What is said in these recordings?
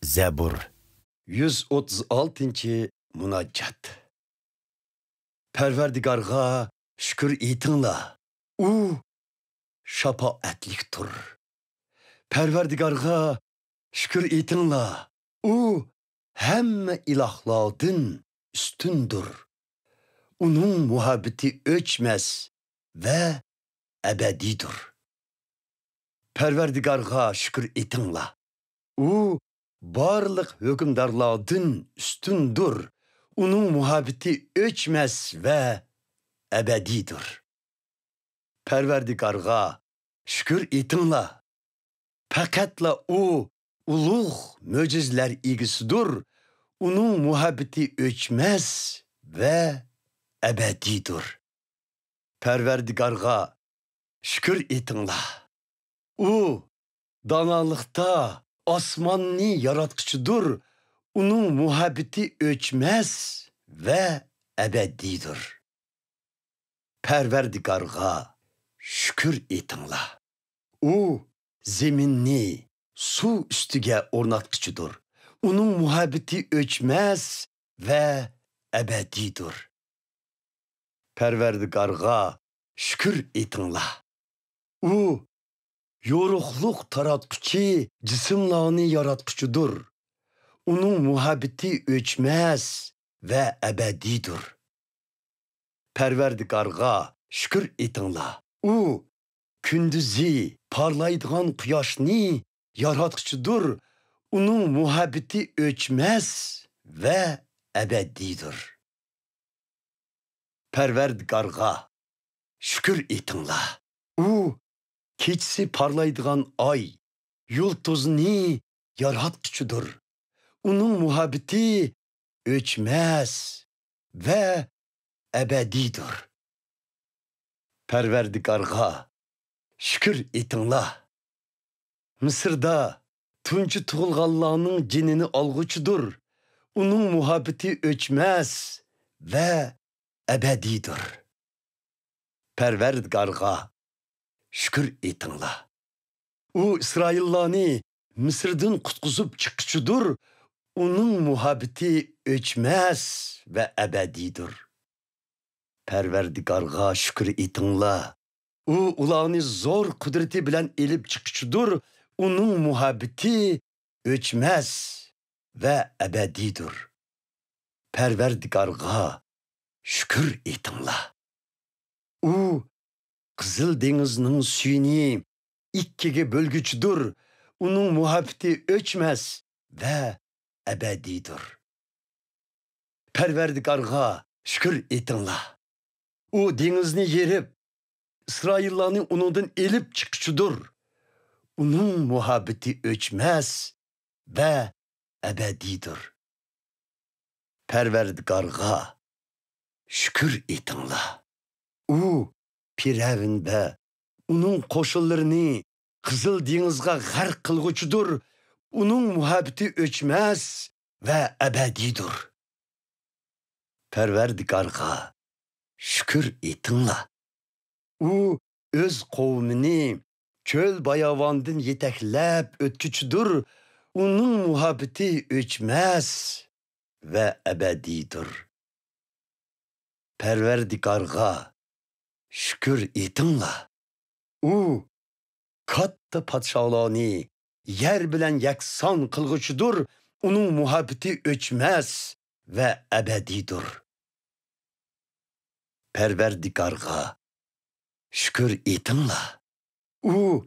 Zebur 136. Munajat. Perverdigarga şükür etinglar. U şafaatliktir. Perverdigarga şükür etinglar. U hemme ilahlardan üstündür. Onun muhabbeti ölçmez ve ebedidir. Perverdigarga şükür etinglar. U barlık hükümdarlardan üstündür. Onun muhabbeti ölçmez ve ebedidir. Perverdigarga şükür etinglar. Fakatla o ulug' möcüzler egisidir. Onun muhabbeti ölçmez ve ebedidir. Perverdigarga şükür etinglar. O danalıkta osmanni yaratqıçıdır. Onun muhabbeti ölçmez ve ebedidir. Perverdigarga şükür etinglar. O zeminni su üstüge ornatqıçıdır. Onun muhabbeti ölçmez ve ebedidir. Perverdigarga şükür etinglar. O yoruqluq taratqıçı cisimlarni yaratqıçıdır. Onun muhabbeti ölçmez ve ebedidir. Perverdigarga şükür etinglar. O gündüzü parlaydigan quyoshni yaratqıçıdır. Onun muhabbeti ölçmez ve ebedidir. Perverdigarga şükür etinglar. O keçisi parlaydigan ay, yulduzni yaratqıçıdır. Onun muhabbeti ölçmez ve ebedidir. Perverdigarga şükür etinglar. Mısırda tuncu tug'ilganlarning jinini olg'uchidir. Onun muhabbeti ölçmez ve ebedidir. Perverdigarga şükür etinglar. O İsraillarni Mısırdan qutquzib chiqquchidir. Onun muhabbeti ölçmez ve ebedidir. Perverdigarga şükür etinglar. O ularni zor kudreti bilen elip chiqquchidir. Onun muhabbeti ölçmez ve ebedidir. Perverdigarga şükür etinglar. O Qızıl dengizning suyini ikkiga bölgüchidir. Onun muhabbeti ölçmez ve ebedidir. Perverdigarga şükür etinglar. O dengizni yerib, İsraillarni uningdan elib chiqquchidir. Onun muhabbeti ölçmez ve ebedidir. Perverdigarga şükür etinglar. O Firavun ve onun qo'shinlarini Qizil dengizga g'arq qilg'uchidir. Onun muhabbeti ölçmez ve ebedidir. Perverdigarga şükür etinglar. O öz qavmini çöl bayavandın yeteklep ötküçüdür. Onun muhabbeti ölçmez ve ebedidir. Perverdigarga şükür etinglar. O katta padşalarni yer bilen yaksan kılgıçıdır. Onun muhabbeti ölçmez ve ebedidir. Perverdigarga şükür etinglar. O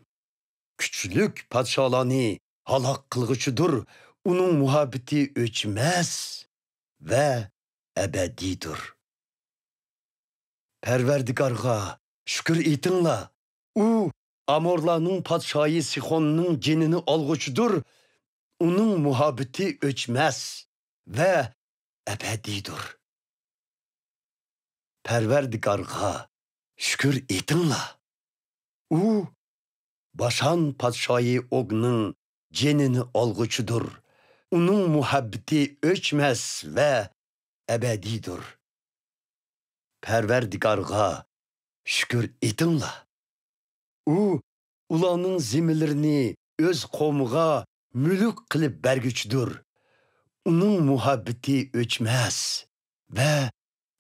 küçülük padşalarni halak kılgıçıdır. Onun muhabbeti ölçmez ve ebedidir. Perverdigarga şükür etinglar. O Amorlarning padşayı Sihonning jinini olg'uchidir. Onun muhabbeti ölçmez ve ebedidir. Perverdigarga şükür etinglar. O Başan padşayı Og'ning jinini olg'uchidir. Onun muhabbeti ölçmez ve ebedidir. Perverdigarga şükür etinglar. O ularning zemillarini öz qavmiga mulk qilib berguchidir. Uning muhabbati o'chmas va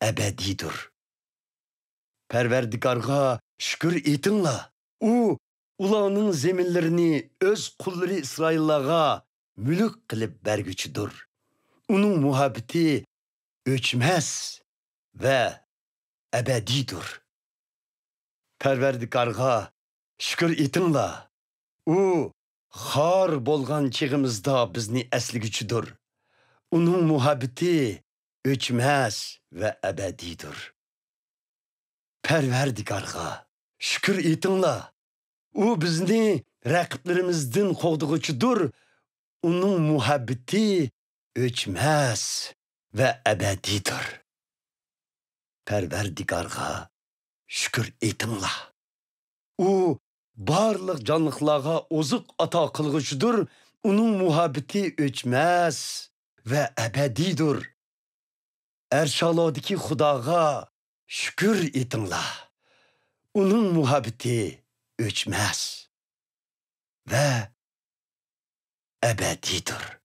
abadiydir. Parvardigorga shukr etinglar. U ularning zaminlarini o'z qullari Isroillarga mulk qilib berguchidir. Uning muhabbati o'chmas va abadiydir. Parvardigorga shukr etinglar. U xor bo'lgan chig'imizda bizni aslig'ichidir. Uning muhabbati o'chmas va abadiydir. Parvardigorga shukr etinglar. U bizni raqiblarimizdan qo'g'dig'ichidir. Uning muhabbati o'chmas va abadiydir. Parvardigorga shukr etinglar. U barliq jonliqlarga oziq ato qilg'uchidir. Uning muhabbati o'chmas va abadiydir. Arshalodagi Xudoga shukr etinglar. Uning muhabbati o'chmas va abadiydir.